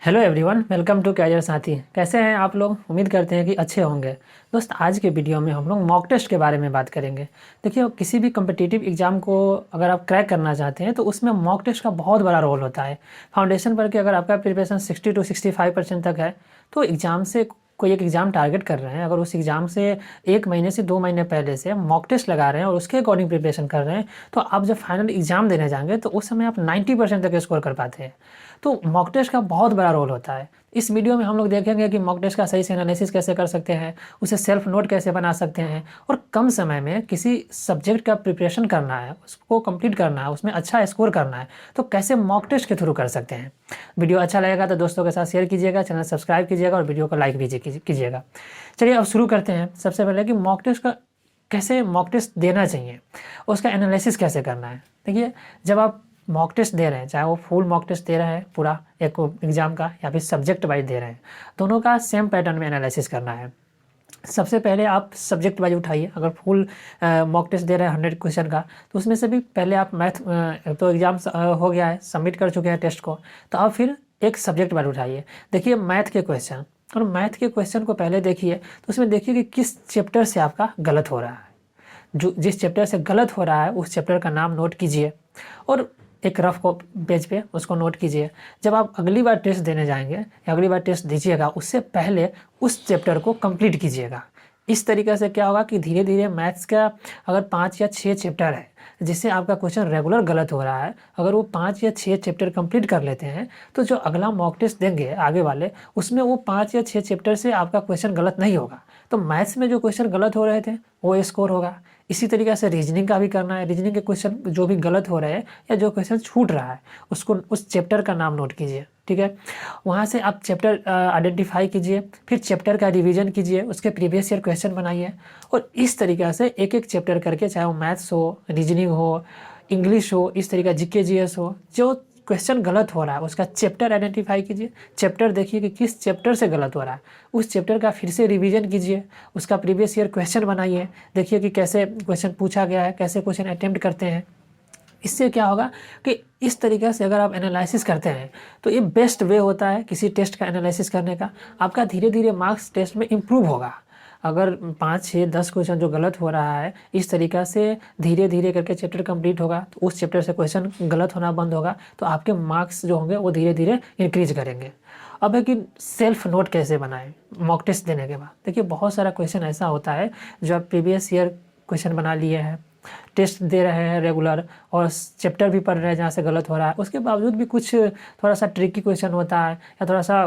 Hello everyone, welcome to career Saathi. कैसे हैं आप लोग? उम्मीद करते हैं कि अच्छे होंगे। दोस्त, आज के वीडियो में हम लोग मॉक टेस्ट के बारे में बात करेंगे। देखिए, किसी भी कम्पिटिटिव एग्जाम को अगर आप क्रैक करना चाहते हैं तो उसमें मॉक टेस्ट का बहुत बड़ा रोल होता है। फाउंडेशन पर कि अगर आपका प्रिपरेशन 60 to 65% तक है तो एग्ज़ाम से कोई एक एग्ज़ाम टारगेट कर रहे हैं, अगर उस एग्ज़ाम से 1 महीने से 2 महीने पहले से मॉक टेस्ट लगा रहे हैं और उसके अकॉर्डिंग प्रिपरेशन कर रहे हैं, तो आप जब फाइनल एग्ज़ाम देने जाएंगे तो उस समय आप 90% तक स्कोर कर पाते हैं। तो मॉक टेस्ट का बहुत बड़ा रोल होता है। इस वीडियो में हम लोग देखेंगे कि मॉक टेस्ट का सही से एनालिसिस कैसे कर सकते हैं, उसे सेल्फ नोट कैसे बना सकते हैं, और कम समय में किसी सब्जेक्ट का प्रिपरेशन करना है, उसको कंप्लीट करना है, उसमें अच्छा स्कोर करना है, तो कैसे मॉक टेस्ट के थ्रू कर सकते हैं। वीडियो अच्छा लगेगा तो दोस्तों के साथ शेयर कीजिएगा, चैनल सब्सक्राइब कीजिएगा और वीडियो को लाइक भी कीजिएगा। चलिए अब शुरू करते हैं। सबसे पहले कि मॉक टेस्ट का कैसे मॉक टेस्ट देना चाहिए, उसका एनालिसिस कैसे करना है। देखिए, जब आप मॉक टेस्ट दे रहे हैं, चाहे वो फुल मॉक टेस्ट दे रहे हैं पूरा एक एग्ज़ाम का या फिर सब्जेक्ट वाइज दे रहे हैं, दोनों का सेम पैटर्न में एनालिसिस करना है। सबसे पहले आप सब्जेक्ट वाइज उठाइए। अगर फुल मॉक टेस्ट दे रहे हैं 100 क्वेश्चन का, तो उसमें से भी पहले आप मैथ तो एग्ज़ाम हो गया है, सबमिट कर चुके हैं टेस्ट को, तो आप फिर एक सब्जेक्ट वाइज उठाइए। देखिए मैथ के क्वेश्चन, और मैथ के क्वेश्चन को पहले देखिए, तो उसमें देखिए कि किस चैप्टर से आपका गलत हो रहा है। जो जिस चैप्टर से गलत हो रहा है उस चैप्टर का नाम नोट कीजिए और एक रफ को पेज पे उसको नोट कीजिए। जब आप अगली बार टेस्ट देने जाएंगे या अगली बार टेस्ट दीजिएगा, उससे पहले उस चैप्टर को कंप्लीट कीजिएगा। इस तरीके से क्या होगा कि धीरे धीरे मैथ्स का अगर 5 या 6 चैप्टर है जिससे आपका क्वेश्चन रेगुलर गलत हो रहा है, अगर वो 5 या 6 चैप्टर कंप्लीट कर लेते हैं तो जो अगला मॉक टेस्ट देंगे आगे वाले, उसमें वो 5 या 6 चैप्टर से आपका क्वेश्चन गलत नहीं होगा। तो मैथ्स में जो क्वेश्चन गलत हो रहे थे वो स्कोर होगा। इसी तरीके से रीजनिंग का भी करना है। रीजनिंग के क्वेश्चन जो भी गलत हो रहे हैं या जो क्वेश्चन छूट रहा है, उसको उस चैप्टर का नाम नोट कीजिए, ठीक है। वहाँ से आप चैप्टर आइडेंटिफाई कीजिए, फिर चैप्टर का रिवीजन कीजिए, उसके प्रीवियस ईयर क्वेश्चन बनाइए, और इस तरीक़े से एक एक चैप्टर करके, चाहे वो मैथ्स हो, रीजनिंग हो, इंग्लिश हो, इस तरीका जीके जीएस हो, जो क्वेश्चन गलत हो रहा है उसका चैप्टर आइडेंटिफाई कीजिए। चैप्टर देखिए कि किस चैप्टर से गलत हो रहा है, उस चैप्टर का फिर से रिवीजन कीजिए, उसका प्रीवियस ईयर क्वेश्चन बनाइए, देखिए कि कैसे क्वेश्चन पूछा गया है, कैसे क्वेश्चन अटेम्प्ट करते हैं। इससे क्या होगा कि इस तरीके से अगर आप एनालिसिस करते हैं तो ये बेस्ट वे होता है किसी टेस्ट का एनालिसिस करने का। आपका धीरे धीरे मार्क्स टेस्ट में इम्प्रूव होगा। अगर 5, 6, 10 क्वेश्चन जो गलत हो रहा है, इस तरीक़ा से धीरे धीरे करके चैप्टर कंप्लीट होगा तो उस चैप्टर से क्वेश्चन गलत होना बंद होगा, तो आपके मार्क्स जो होंगे वो धीरे धीरे इंक्रीज करेंगे। अब है कि सेल्फ नोट कैसे बनाएं मॉक टेस्ट देने के बाद। देखिए, बहुत सारा क्वेश्चन ऐसा होता है जो आप प्रीवियस ईयर क्वेश्चन बना लिए हैं, टेस्ट दे रहे हैं रेगुलर और चैप्टर भी पढ़ रहे हैं जहाँ से गलत हो रहा है, उसके बावजूद भी कुछ थोड़ा सा ट्रिकी क्वेश्चन होता है या थोड़ा सा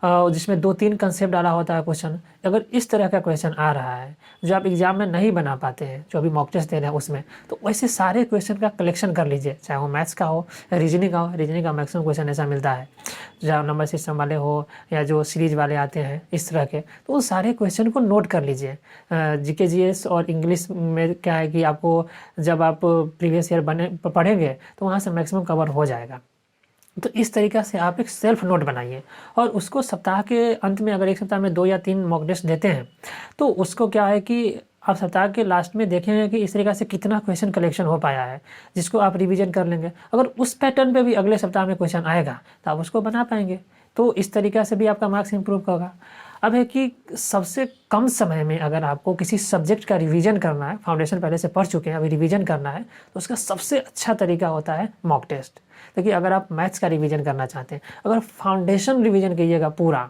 जिसमें 2-3 कंसेप्ट डाला होता है क्वेश्चन। अगर इस तरह का क्वेश्चन आ रहा है जो आप एग्जाम में नहीं बना पाते हैं, जो अभी मॉक टेस्ट दे रहे हैं उसमें, तो वैसे सारे क्वेश्चन का कलेक्शन कर लीजिए, चाहे वो मैथ्स का हो या रीजनिंग का हो। रीजनिंग का मैक्सिमम क्वेश्चन ऐसा मिलता है, जहाँ नंबर सिस्टम वाले हो या जो सीरीज वाले आते हैं इस तरह के, तो उन सारे क्वेश्चन को नोट कर लीजिए। जीके जीएस और इंग्लिश में क्या है कि आपको जब आप प्रीवियस ईयर पढ़ेंगे तो वहाँ से मैक्सिमम कवर हो जाएगा। तो इस तरीक़ा से आप एक सेल्फ नोट बनाइए और उसको सप्ताह के अंत में, अगर एक सप्ताह में 2 या 3 मॉक टेस्ट देते हैं तो उसको क्या है कि आप सप्ताह के लास्ट में देखेंगे कि इस तरीक़ा से कितना क्वेश्चन कलेक्शन हो पाया है, जिसको आप रिवीजन कर लेंगे। अगर उस पैटर्न पे भी अगले सप्ताह में क्वेश्चन आएगा तो आप उसको बना पाएंगे, तो इस तरीक़ा से भी आपका मार्क्स इंप्रूव होगा। अब है कि सबसे कम समय में अगर आपको किसी सब्जेक्ट का रिवीजन करना है, फाउंडेशन पहले से पढ़ चुके हैं अभी रिवीजन करना है, तो उसका सबसे अच्छा तरीका होता है मॉक टेस्ट। देखिए, अगर आप मैथ्स का रिवीजन करना चाहते हैं, अगर फाउंडेशन रिवीजन कीजिएगा पूरा,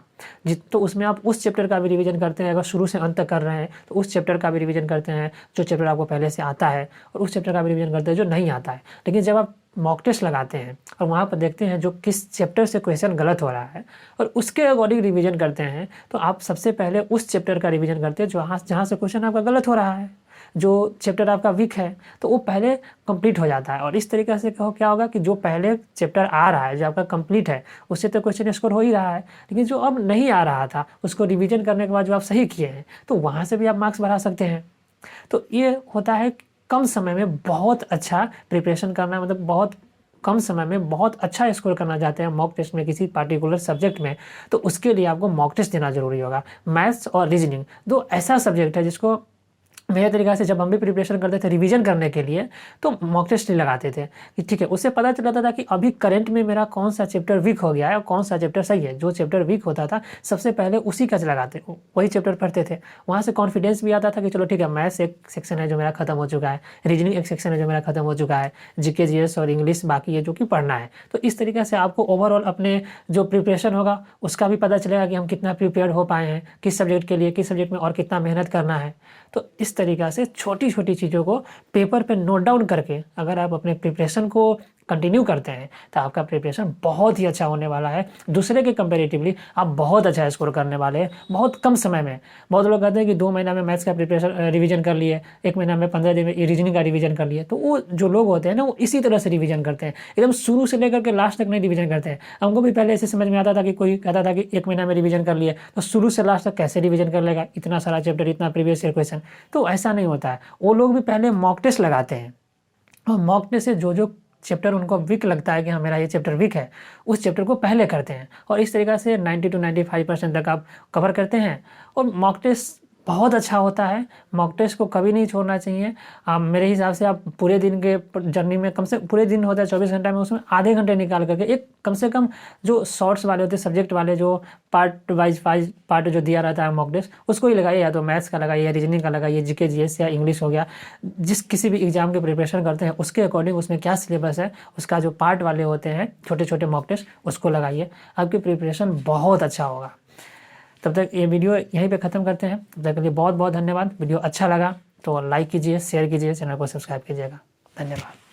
तो उसमें आप उस चैप्टर का भी रिवीजन करते हैं। अगर शुरू से अंत तक कर रहे हैं तो उस चैप्टर का भी रिवीजन करते हैं जो चैप्टर आपको पहले से आता है, और उस चैप्टर का भी रिवीजन करते हैं जो नहीं आता है। लेकिन जब आप मॉक टेस्ट लगाते हैं और वहाँ पर देखते हैं जो किस चैप्टर से क्वेश्चन गलत हो रहा है और उसके अकॉर्डिंग रिवीजन करते हैं, तो आप सबसे पहले उस चैप्टर का रिवीजन करते हैं जहाँ से क्वेश्चन आपका गलत हो रहा है। जो चैप्टर आपका वीक है तो वो पहले कंप्लीट हो जाता है, और इस तरीके से क्या होगा कि जो पहले चैप्टर आ रहा है, जो आपका कंप्लीट है, उससे तो क्वेश्चन स्कोर हो ही रहा है, लेकिन जो अब नहीं आ रहा था उसको रिवीजन करने के बाद जो आप सही किए हैं तो वहाँ से भी आप मार्क्स बढ़ा सकते हैं। तो ये होता है कम समय में बहुत अच्छा प्रिपरेशन करना, मतलब बहुत कम समय में बहुत अच्छा स्कोर करना चाहते हैं मॉक टेस्ट में किसी पार्टिकुलर सब्जेक्ट में, तो उसके लिए आपको मॉक टेस्ट देना जरूरी होगा। मैथ्स और रीजनिंग 2 ऐसा सब्जेक्ट है जिसको मेरे तरीक़ा से जब हम भी प्रिपरेशन करते थे रिवीजन करने के लिए, तो मॉक टेस्ट ही लगाते थे कि ठीक है, उससे पता चलता था कि अभी करंट में मेरा कौन सा चैप्टर वीक हो गया है और कौन सा चैप्टर सही है। जो चैप्टर वीक होता था सबसे पहले उसी का लगाते, वही चैप्टर पढ़ते थे। वहाँ से कॉन्फिडेंस भी आता था कि चलो ठीक है, मैथ्स एक सेक्शन है जो मेरा खत्म हो चुका है, रीजनिंग एक सेक्शन है जो मेरा खत्म हो चुका है, जीके जीएस और इंग्लिश बाकी है जो कि पढ़ना है। तो इस तरीके से आपको ओवरऑल अपने जो प्रिपरेशन होगा उसका भी पता चलेगा कि हम कितना प्रिपेयर्ड हो पाए हैं, किस सब्जेक्ट के लिए, किस सब्जेक्ट में और कितना मेहनत करना है। तो इस तरीक़ा से छोटी छोटी चीज़ों को पेपर पे नोट डाउन करके अगर आप अपने प्रिपरेशन को कंटिन्यू करते हैं तो आपका प्रिपरेशन बहुत ही अच्छा होने वाला है। दूसरे के कंपैरेटिवली आप बहुत अच्छा स्कोर करने वाले हैं बहुत कम समय में। बहुत लोग कहते हैं कि 2 महीना में मैथ्स का प्रिपरेशन रिवीजन कर लिए, 1 महीना में 15 दिन में रीजनिंग का रिवीजन कर लिए। तो वो जो लोग होते हैं ना, वो इसी तरह से रिवीजन करते हैं, एकदम शुरू से लेकर के लास्ट तक नहीं रिवीजन करते हैं। हमको भी पहले ऐसे समझ में आता था कि कोई कहता था कि 1 महीना में रिवीजन कर लिए, तो शुरू से लास्ट तक कैसे रिवीजन कर लेगा, इतना सारा चैप्टर, इतना प्रीवियस ईयर क्वेश्चन। तो ऐसा नहीं होता है। वो लोग भी पहले मॉक टेस्ट लगाते हैं और मॉक टेस्ट से जो चैप्टर उनको वीक लगता है कि हाँ मेरा ये चैप्टर वीक है, उस चैप्टर को पहले करते हैं और इस तरीक़े से 90 to 95% तक आप कवर करते हैं। और मॉक टेस्ट बहुत अच्छा होता है, मॉक टेस्ट को कभी नहीं छोड़ना चाहिए। मेरे हिसाब से आप पूरे दिन के जर्नी में, कम से पूरे दिन होता है 24 घंटा में, उसमें आधे घंटे निकाल करके एक कम से कम जो शॉर्ट्स वाले होते हैं, सब्जेक्ट वाले जो पार्ट वाइज पार्ट जो दिया रहता है मॉक टेस्ट, उसको ही लगाइए। या तो मैथ्स का लगाइए, या रीजनिंग का लगाइए, जीके जीएस या इंग्लिश हो गया, जिस किसी भी एग्जाम के प्रिपरेशन करते हैं उसके अकॉर्डिंग उसमें क्या सिलेबस है उसका जो पार्ट वाले होते हैं छोटे छोटे मॉक टेस्ट, उसको लगाइए। आपकी प्रिपरेशन बहुत अच्छा होगा। तब तक ये वीडियो यहीं पे ख़त्म करते हैं। तब तक के लिए बहुत बहुत धन्यवाद। वीडियो अच्छा लगा तो लाइक कीजिए, शेयर कीजिए, चैनल को सब्सक्राइब कीजिएगा। धन्यवाद।